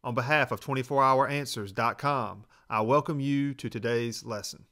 On behalf of 24houranswers.com, I welcome you to today's lesson.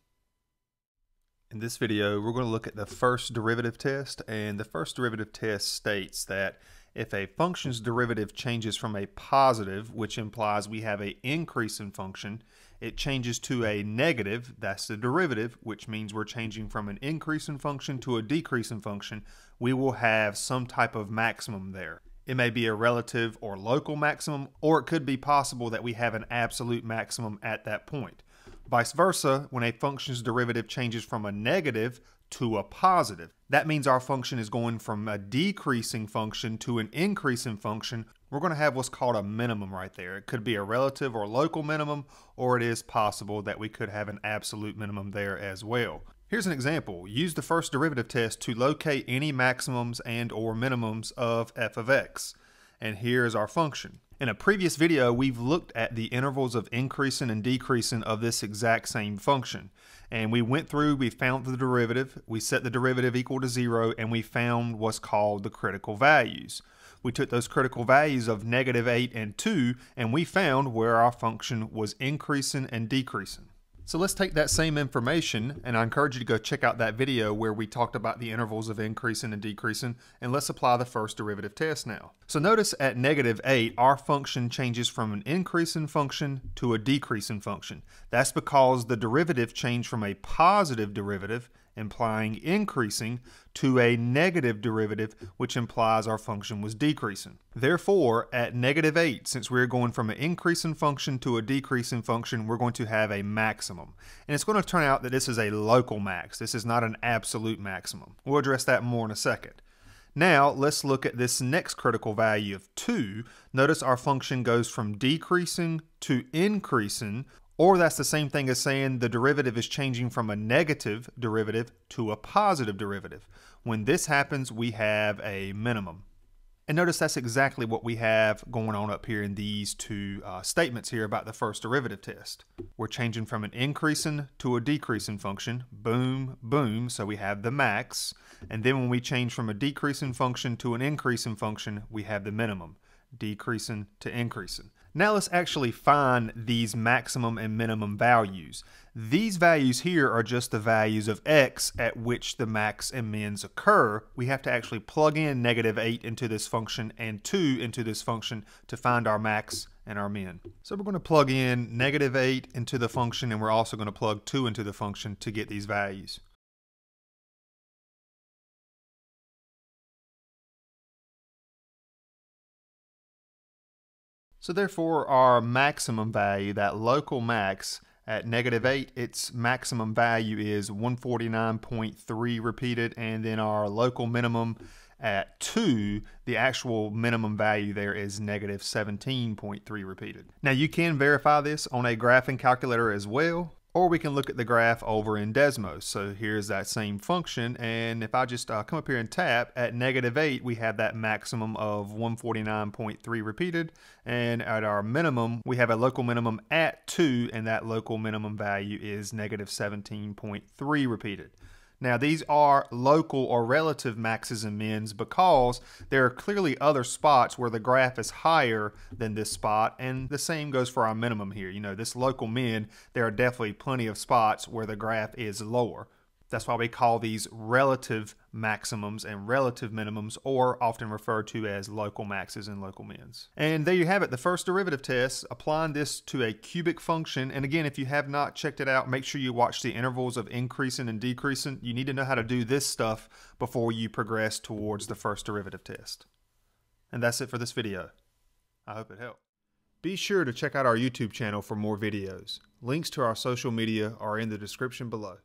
In this video, we're going to look at the first derivative test, and the first derivative test states that if a function's derivative changes from a positive, which implies we have an increase in function, it changes to a negative, that's the derivative, which means we're changing from an increase in function to a decrease in function, we will have some type of maximum there. It may be a relative or local maximum, or it could be possible that we have an absolute maximum at that point. Vice versa, when a function's derivative changes from a negative to a positive, that means our function is going from a decreasing function to an increasing function. We're going to have what's called a minimum right there. It could be a relative or local minimum, or it is possible that we could have an absolute minimum there as well. Here's an example. Use the first derivative test to locate any maximums and or minimums of f of x. And here's our function. In a previous video, we've looked at the intervals of increasing and decreasing of this exact same function. And we went through, we found the derivative, we set the derivative equal to 0, and we found what's called the critical values. We took those critical values of -8 and 2, and we found where our function was increasing and decreasing. So let's take that same information, and I encourage you to go check out that video where we talked about the intervals of increasing and decreasing, and let's apply the first derivative test now. So notice at -8, our function changes from an increasing function to a decreasing function. That's because the derivative changed from a positive derivative, implying increasing, to a negative derivative, which implies our function was decreasing. Therefore, at -8, since we're going from an increasing function to a decreasing function, we're going to have a maximum. And it's going to turn out that this is a local max. This is not an absolute maximum. We'll address that more in a second. Now, let's look at this next critical value of 2. Notice our function goes from decreasing to increasing, or that's the same thing as saying the derivative is changing from a negative derivative to a positive derivative. When this happens, we have a minimum. And notice that's exactly what we have going on up here in these two statements here about the first derivative test. We're changing from an increasing to a decreasing function. Boom, boom, so we have the max. And then when we change from a decreasing function to an increasing function, we have the minimum. Decreasing to increasing. Now let's actually find these maximum and minimum values. These values here are just the values of x at which the max and mins occur. We have to actually plug in -8 into this function and 2 into this function to find our max and our min. So we're going to plug in -8 into the function, and we're also going to plug 2 into the function to get these values. So therefore, our maximum value, that local max at -8, its maximum value is 149.3 repeated, and then our local minimum at 2, the actual minimum value there is -17.3 repeated. Now you can verify this on a graphing calculator as well, or we can look at the graph over in Desmos. So here's that same function, and if I just come up here and tap, at -8 we have that maximum of 149.3 repeated, and at our minimum we have a local minimum at 2, and that local minimum value is -17.3 repeated. Now these are local or relative maxes and mins because there are clearly other spots where the graph is higher than this spot, and the same goes for our minimum here. You know, this local min, there are definitely plenty of spots where the graph is lower. That's why we call these relative maximums and relative minimums, or often referred to as local maxes and local mins. And there you have it, the first derivative test, applying this to a cubic function. And again, if you have not checked it out, make sure you watch the intervals of increasing and decreasing. You need to know how to do this stuff before you progress towards the first derivative test. And that's it for this video. I hope it helped. Be sure to check out our YouTube channel for more videos. Links to our social media are in the description below.